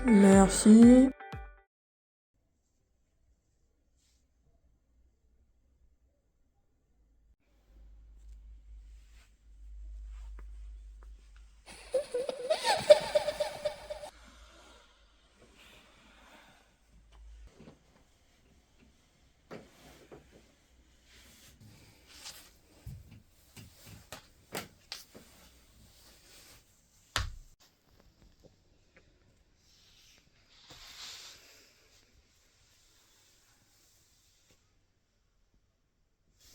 Merci.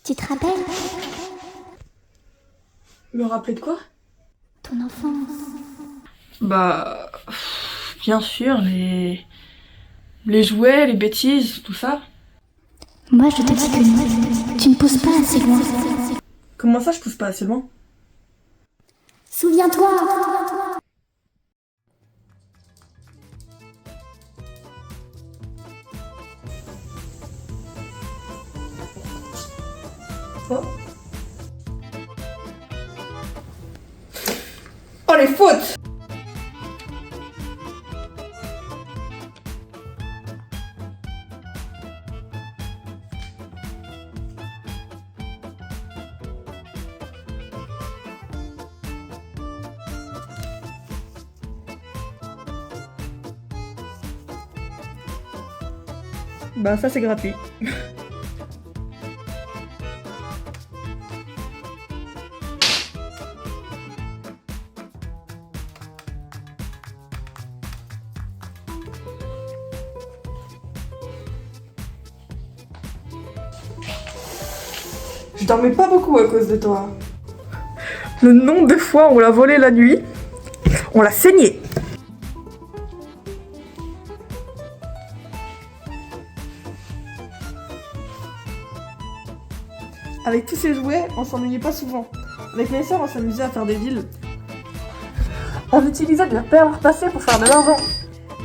Tu te rappelles? Me rappeler de quoi? Ton enfance. Bah... Bien sûr, les jouets, les bêtises, tout ça. Moi, je te dis que non. Tu ne pousses pas assez loin. Comment ça, je pousse pas assez loin? Souviens-toi! Oh, oh les fautes! Bah ça c'est gratuit. Je dormais pas beaucoup à cause de toi. Le nombre de fois on l'a volé la nuit, on l'a saigné. Avec tous ces jouets, on s'ennuyait pas souvent. Avec mes sœurs, on s'amusait à faire des villes. On utilisait des repères passés pour faire de l'argent.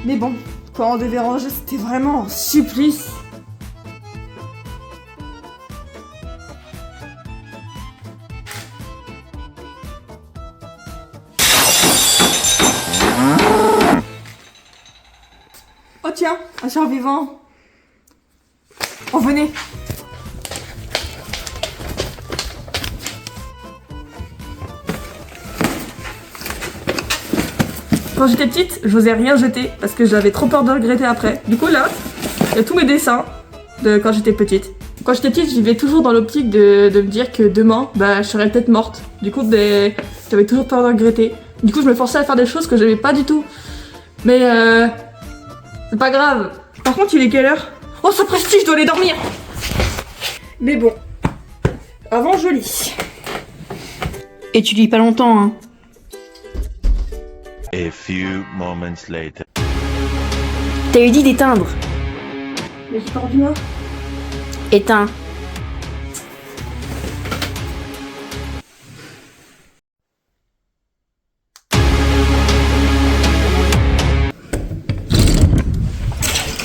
Mais bon, quand on devait ranger, c'était vraiment un supplice. Oh tiens, un survivant. Oh venez. Quand j'étais petite, j'osais rien jeter parce que j'avais trop peur de regretter après. Du coup là, il y a tous mes dessins de quand j'étais petite. Quand j'étais petite, je vivais toujours dans l'optique de me dire que demain, bah, je serais peut-être morte. Du coup, j'avais toujours peur de regretter. Du coup, je me forçais à faire des choses que j'aimais pas du tout. Mais c'est pas grave. Par contre, il est quelle heure? Oh, ça prestige, je dois aller dormir. Mais bon, avant je lis. Et tu lis pas longtemps, hein. A few moments later. T'as eu dit d'éteindre. Mais j'ai pas envie moi. Éteins.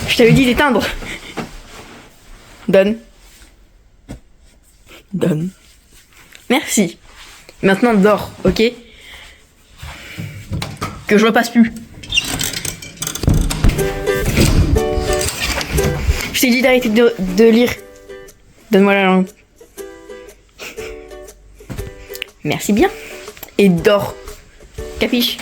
Je t'avais dit d'éteindre. Donne. Donne. Merci. Maintenant dors, ok? Que je repasse plus. Je t'ai dit d'arrêter de lire. Donne-moi la langue. Merci bien. Et dors. Capiche?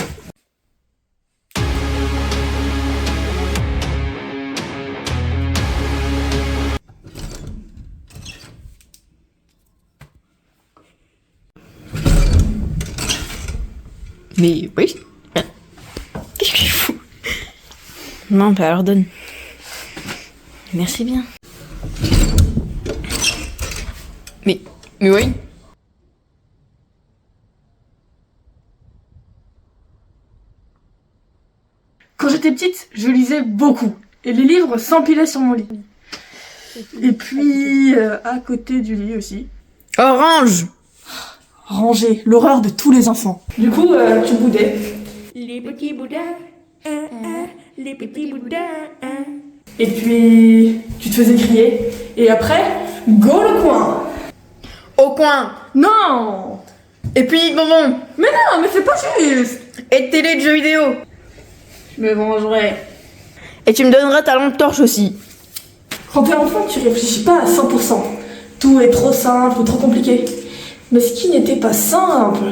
Mais oui. Qu'est-ce que je fous? Non, bah alors donne. Merci bien. Mais oui. Quand j'étais petite, je lisais beaucoup. Et les livres s'empilaient sur mon lit. Et puis, à côté du lit aussi. Orange! Ranger, l'horreur de tous les enfants. Du coup, tu boudais. Les petits boudins, les petits boudins. Et puis, tu te faisais crier. Et après, go le coin. Au coin! Non. Et puis, bonbon! Mais non, mais c'est pas juste. Et de télé de jeux vidéo. Je me vengerai. Et tu me donneras ta lampe torche aussi. Quand t'es enfant, tu réfléchis pas à 100%. Tout est trop simple ou trop compliqué. Mais ce qui n'était pas simple,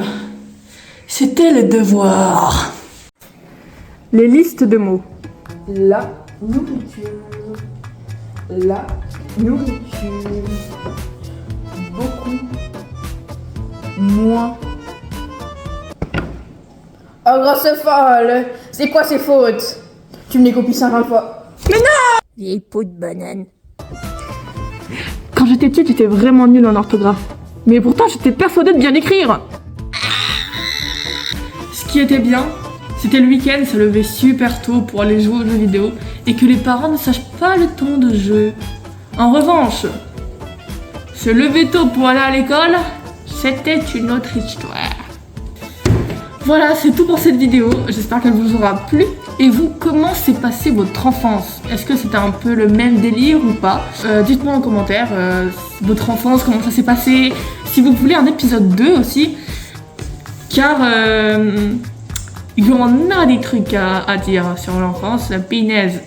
c'était le devoir. Les listes de mots. La nourriture. La nourriture. Beaucoup. Moi. Oh, grosse folle. C'est quoi ces fautes? Tu me les copies 50 fois. Vieille peau de banane. Quand j'étais petite, j'étais vraiment nulle en orthographe. Mais pourtant, j'étais persuadée de bien écrire. Ce qui était bien, c'était le week-end, se lever super tôt pour aller jouer aux jeux vidéo et que les parents ne sachent pas le temps de jeu. En revanche, se lever tôt pour aller à l'école, c'était une autre histoire. Voilà, c'est tout pour cette vidéo. J'espère qu'elle vous aura plu. Et vous, comment s'est passée votre enfance? Est-ce que c'était un peu le même délire ou pas? Dites-moi en commentaire votre enfance, comment ça s'est passé. Si vous voulez un épisode 2 aussi, car il y en a des trucs à dire sur l'enfance, la pinaise.